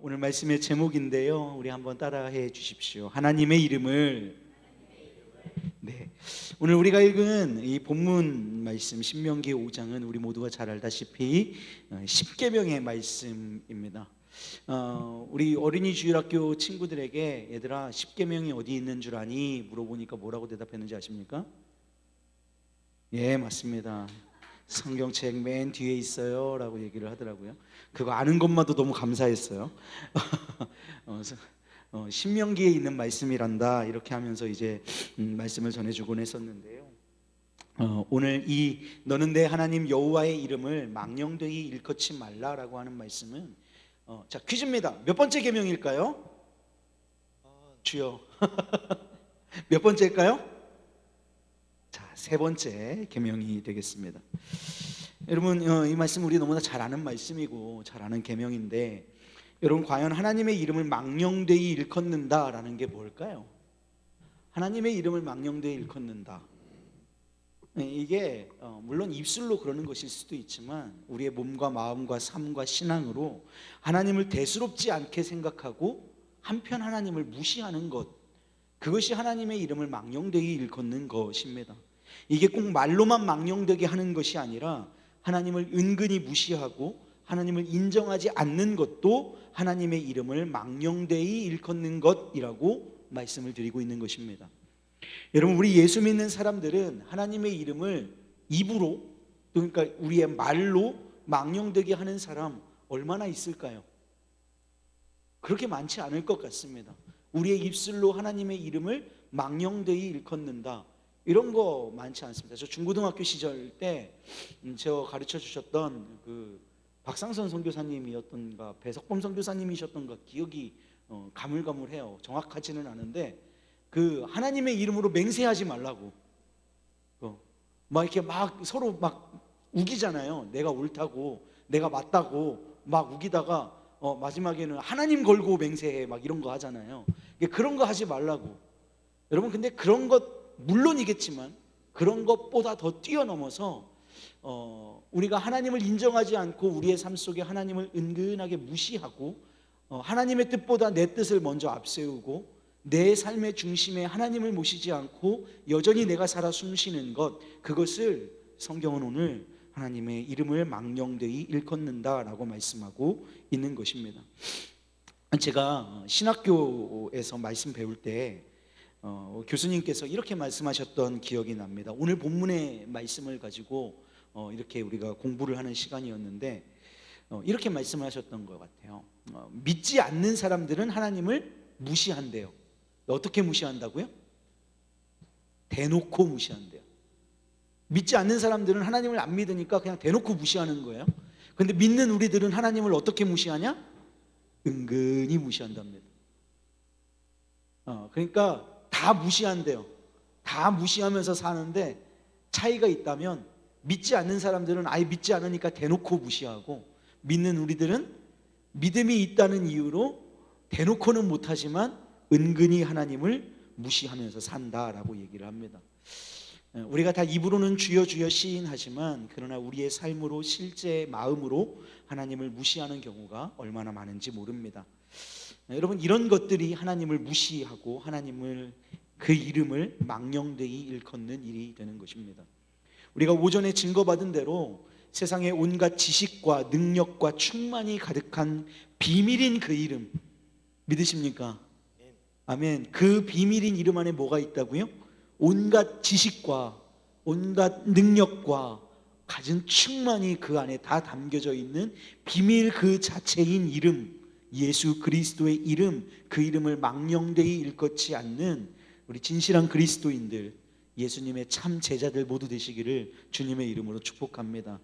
오늘 말씀의 제목인데요. 우리 한번 따라해 주십시오. 하나님의 이름을. 네. 오늘 우리가 읽은 이 본문 말씀 신명기 5장은 우리 모두가 잘 알다시피 십계명의 말씀입니다. 우리 어린이 주일학교 친구들에게 얘들아 십계명이 어디 있는 줄 아니? 물어보니까 뭐라고 대답했는지 아십니까? 예, 맞습니다. 성경책 맨 뒤에 있어요 라고 얘기를 하더라고요. 그거 아는 것만도 너무 감사했어요. 신명기에 있는 말씀이란다 이렇게 하면서 이제 말씀을 전해주곤 했었는데요. 오늘 이 너는 내 하나님 여호와의 이름을 망령되이 일컫지 말라라고 하는 말씀은 자, 퀴즈입니다. 몇 번째 계명일까요? 주여 몇 번째일까요? 자, 세 번째 계명이 되겠습니다. 여러분, 이 말씀 우리 너무나 잘 아는 말씀이고 잘 아는 계명인데, 여러분 과연 하나님의 이름을 망령되이 일컫는다라는 게 뭘까요? 하나님의 이름을 망령되이 일컫는다. 이게 물론 입술로 그러는 것일 수도 있지만 우리의 몸과 마음과 삶과 신앙으로 하나님을 대수롭지 않게 생각하고 한편 하나님을 무시하는 것, 그것이 하나님의 이름을 망령되이 일컫는 것입니다. 이게 꼭 말로만 망령되게 하는 것이 아니라 하나님을 은근히 무시하고 하나님을 인정하지 않는 것도 하나님의 이름을 망령되이 일컫는 것이라고 말씀을 드리고 있는 것입니다. 여러분, 우리 예수 믿는 사람들은 하나님의 이름을 입으로, 그러니까 우리의 말로 망령되게 하는 사람 얼마나 있을까요? 그렇게 많지 않을 것 같습니다. 우리의 입술로 하나님의 이름을 망령되이 일컫는다, 이런 거 많지 않습니다. 저 중고등학교 시절 때 제가 가르쳐 주셨던 그 박상선 선교사님이었던가 배석범 선교사님이셨던가 기억이 가물가물해요. 정확하지는 않은데 그 하나님의 이름으로 맹세하지 말라고 막 이렇게 막 서로 막 우기잖아요. 내가 옳다고 내가 맞다고 막 우기다가 마지막에는 하나님 걸고 맹세해 막 이런 거 하잖아요. 그런 거 하지 말라고. 여러분, 근데 그런 것 물론이겠지만 그런 것보다 더 뛰어넘어서 우리가 하나님을 인정하지 않고 우리의 삶 속에 하나님을 은근하게 무시하고 하나님의 뜻보다 내 뜻을 먼저 앞세우고 내 삶의 중심에 하나님을 모시지 않고 여전히 내가 살아 숨쉬는 것, 그것을 성경은 오늘 하나님의 이름을 망령되이 일컫는다라고 말씀하고 있는 것입니다. 제가 신학교에서 말씀 배울 때 교수님께서 이렇게 말씀하셨던 기억이 납니다. 오늘 본문의 말씀을 가지고 이렇게 우리가 공부를 하는 시간이었는데 이렇게 말씀하셨던 것 같아요. 믿지 않는 사람들은 하나님을 무시한대요. 어떻게 무시한다고요? 대놓고 무시한대요. 믿지 않는 사람들은 하나님을 안 믿으니까 그냥 대놓고 무시하는 거예요. 그런데 믿는 우리들은 하나님을 어떻게 무시하냐? 은근히 무시한답니다. 그러니까 다 무시한대요. 다 무시하면서 사는데 차이가 있다면 믿지 않는 사람들은 아예 믿지 않으니까 대놓고 무시하고, 믿는 우리들은 믿음이 있다는 이유로 대놓고는 못하지만 은근히 하나님을 무시하면서 산다라고 얘기를 합니다. 우리가 다 입으로는 주여 주여 시인하지만 그러나 우리의 삶으로 실제 마음으로 하나님을 무시하는 경우가 얼마나 많은지 모릅니다. 여러분, 이런 것들이 하나님을 무시하고 하나님을, 그 이름을 망령되이 일컫는 일이 되는 것입니다. 우리가 오전에 증거받은 대로 세상의 온갖 지식과 능력과 충만이 가득한 비밀인 그 이름 믿으십니까? 아멘. 그 비밀인 이름 안에 뭐가 있다고요? 온갖 지식과 온갖 능력과 가진 충만이 그 안에 다 담겨져 있는 비밀 그 자체인 이름, 예수 그리스도의 이름, 그 이름을 망령되이 일컫지 않는 우리 진실한 그리스도인들, 예수님의 참 제자들 모두 되시기를 주님의 이름으로 축복합니다.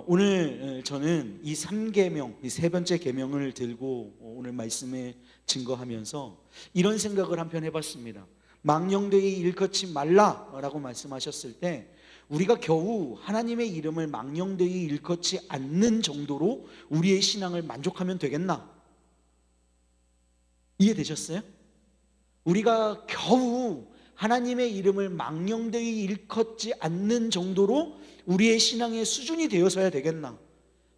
오늘 저는 이 3계명, 이 세 번째 계명을 들고 오늘 말씀에 증거하면서 이런 생각을 한편 해봤습니다. 망령되이 일컫지 말라라고 말씀하셨을 때 우리가 겨우 하나님의 이름을 망령되이 일컫지 않는 정도로 우리의 신앙을 만족하면 되겠나? 이해되셨어요? 우리가 겨우 하나님의 이름을 망령되이 일컫지 않는 정도로 우리의 신앙의 수준이 되어서야 되겠나?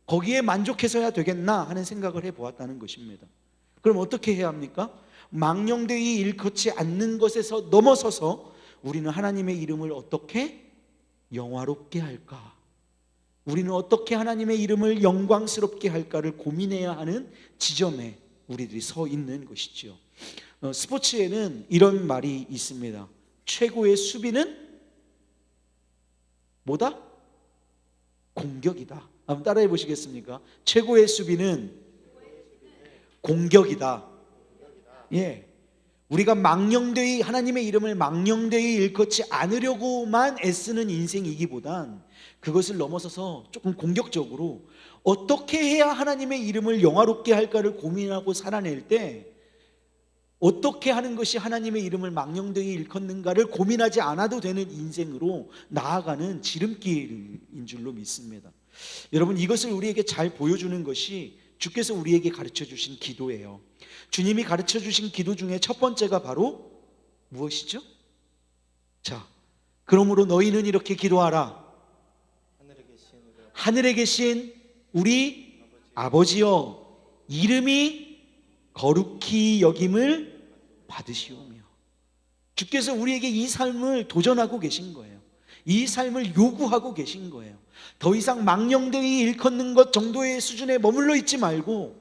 거기에 만족해서야 되겠나 하는 생각을 해보았다는 것입니다. 그럼 어떻게 해야 합니까? 망령되이 일컫지 않는 것에서 넘어서서 우리는 하나님의 이름을 어떻게 영화롭게 할까? 우리는 어떻게 하나님의 이름을 영광스럽게 할까를 고민해야 하는 지점에 우리들이 서 있는 것이죠. 스포츠에는 이런 말이 있습니다. 최고의 수비는 뭐다? 공격이다. 한번 따라해 보시겠습니까? 최고의 수비는 공격이다. 예, 우리가 망령되이 하나님의 이름을 망령되이 일컫지 않으려고만 애쓰는 인생이기보단 그것을 넘어서서 조금 공격적으로 어떻게 해야 하나님의 이름을 영화롭게 할까를 고민하고 살아낼 때 어떻게 하는 것이 하나님의 이름을 망령되이 일컫는가를 고민하지 않아도 되는 인생으로 나아가는 지름길인 줄로 믿습니다. 여러분, 이것을 우리에게 잘 보여주는 것이 주께서 우리에게 가르쳐 주신 기도예요. 주님이 가르쳐 주신 기도 중에 첫 번째가 바로 무엇이죠? 자, 그러므로 너희는 이렇게 기도하라. 하늘에 계신 우리 아버지여, 이름이 거룩히 여김을 받으시오며. 주께서 우리에게 이 삶을 도전하고 계신 거예요. 이 삶을 요구하고 계신 거예요. 더 이상 망령되이 일컫는 것 정도의 수준에 머물러 있지 말고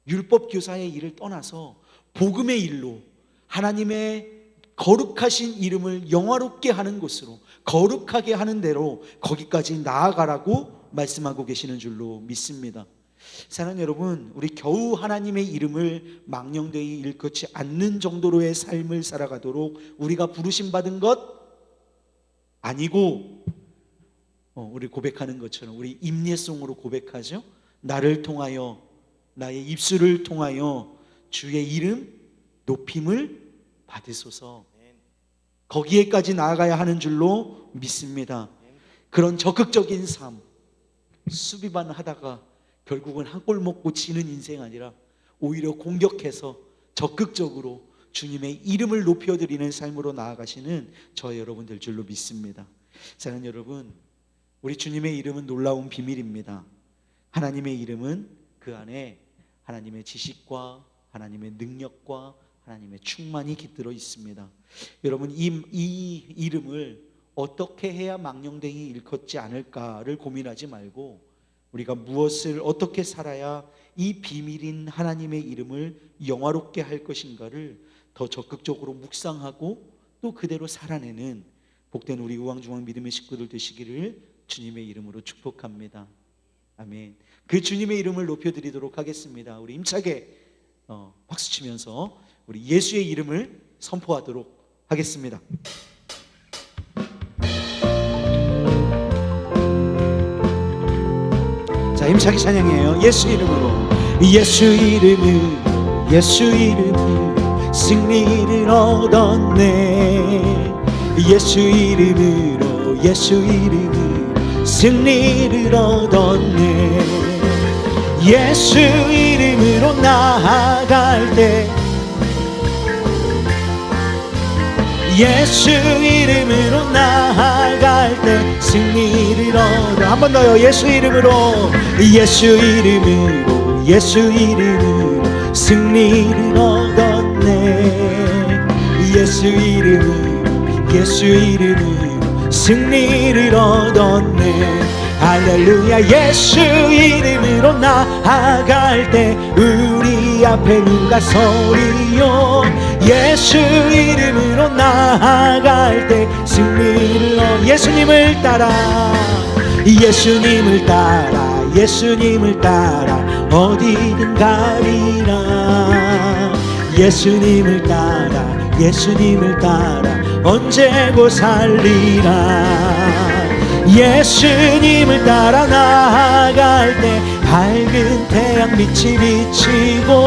율법 교사의 일을 떠나서 복음의 일로 하나님의 거룩하신 이름을 영화롭게 하는 곳으로, 거룩하게 하는 대로 거기까지 나아가라고 말씀하고 계시는 줄로 믿습니다. 사랑하는 여러분, 우리 겨우 하나님의 이름을 망령되이 일컫지 않는 정도로의 삶을 살아가도록 우리가 부르심 받은 것 아니고, 우리 고백하는 것처럼 우리 임예송으로 고백하죠. 나를 통하여, 나의 입술을 통하여 주의 이름 높임을 받으소서. 거기에까지 나아가야 하는 줄로 믿습니다. 그런 적극적인 삶, 수비만 하다가 결국은 한 골 먹고 지는 인생 아니라 오히려 공격해서 적극적으로 주님의 이름을 높여드리는 삶으로 나아가시는 저희 여러분들 줄로 믿습니다. 사랑하는 여러분, 우리 주님의 이름은 놀라운 비밀입니다. 하나님의 이름은 그 안에 하나님의 지식과 하나님의 능력과 하나님의 충만이 깃들어 있습니다. 여러분, 이 이름을 어떻게 해야 망령되이 일컫지 않을까를 고민하지 말고 우리가 무엇을 어떻게 살아야 이 비밀인 하나님의 이름을 영화롭게 할 것인가를 더 적극적으로 묵상하고 또 그대로 살아내는 복된 우리 우왕중왕 믿음의 식구들 되시기를 주님의 이름으로 축복합니다. 아멘. 그 주님의 이름을 높여드리도록 하겠습니다. 우리 힘차게 박수치면서 우리 예수의 이름을 선포하도록 하겠습니다. 자, 힘차게 찬양해요. 예수 이름으로, 예수 이름으로, 예수 이름으로 승리를 얻었네. 예수 이름으로, 예수 이름으로 승리를 얻었네. 예수 이름으로 나아갈 때, 예수 이름으로 나아갈 때 승리를 얻어. 한 번 더요. 예수 이름으로, 예수 이름으로, 예수 이름으로 승리를 얻었네. 예수 이름으로, 예수 이름으로 승리를 얻었네. 할렐루야. 예수 이름으로 나아갈 때 우리 앞에 누가 서리요. 예수 이름으로 나아갈 때 승리를 얻어. 예수님을 따라, 예수님을 따라, 예수님을 따라 어디든 가리라. 예수님을 따라, 예수님을 따라 언제고 살리라. 예수님을 따라 나아갈 때 밝은 태양 빛이 비치고,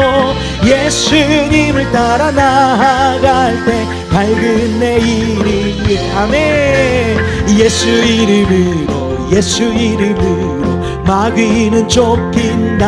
예수님을 따라 나아갈 때 밝은 내일이. 아멘. 예수 이름으로, 예수 이름으로 마귀는 쫓긴다.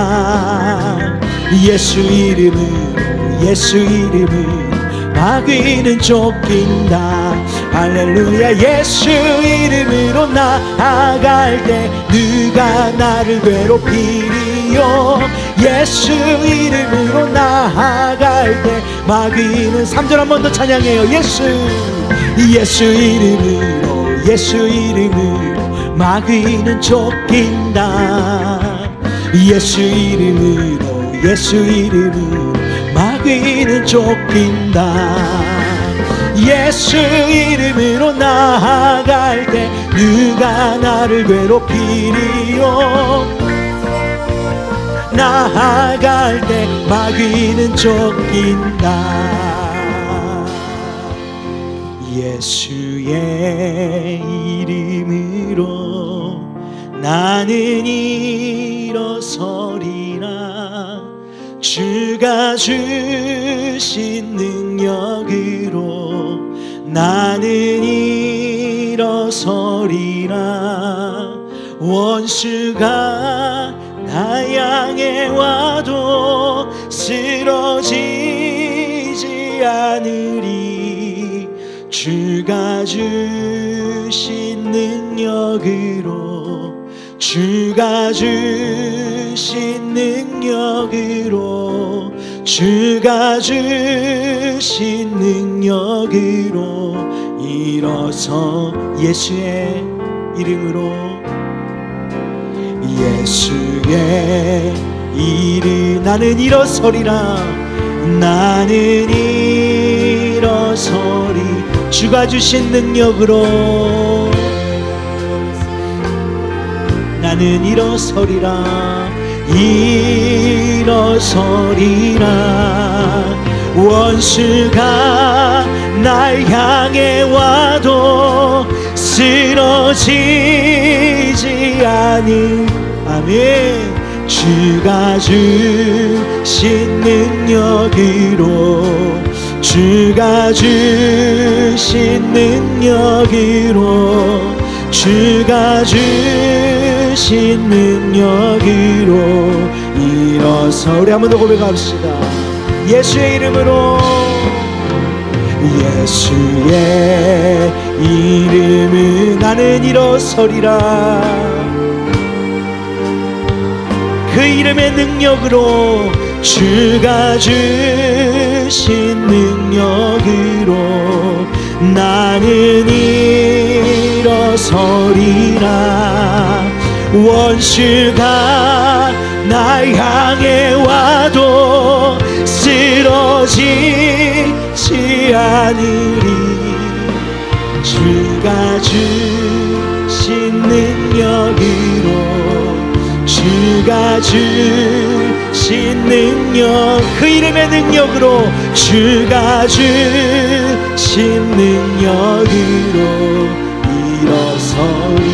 예수 이름으로, 예수 이름으로 마귀는 쫓긴다. 할렐루야. 예수 이름으로 나아갈 때 누가 나를 괴롭히리요. 예수 이름으로 나아갈 때 마귀는 3절 한 번 더 찬양해요. 예수 이름으로, 예수 이름으로 마귀는 쫓긴다. 예수 이름으로, 예수 이름으로 마귀는 쫓긴다. 예수 이름으로 나아갈 때 누가 나를 괴롭히리요. 나아갈 때 마귀는 쫓긴다. 예수의 이름으로 나는 일어서리라. 주가 주신 능력으로 나는 일어서리라. 원수가 나 향해 와도 쓰러지지 않으리. 주가 주신 능력으로, 주가 주신 능력으로, 주가 주신 능력으로 일어서 예수의 이름으로, 예수의 이름 나는 일어서리라. 나는 일어서리. 주가 주신 능력으로 나는 일어서리라. 일어서리라. 원수가 날 향해 와도 쓰러지지 않은, 아멘. 주가 주신 능력으로, 주가 주신 능력으로, 주가 주신 능력으로 일어서. 우리 한 번 더 고백합시다. 예수의 이름으로, 예수의 이름은 나는 일어서리라. 그 이름의 능력으로, 주가 주신 능력으로 나는 일어서리라. 원수가 날 향해 와도 쓰러지지 않으리. 주가 주신 능력으로, 주가 주신 능력, 그 이름의 능력으로, 주가 주신 능력으로 일어서리.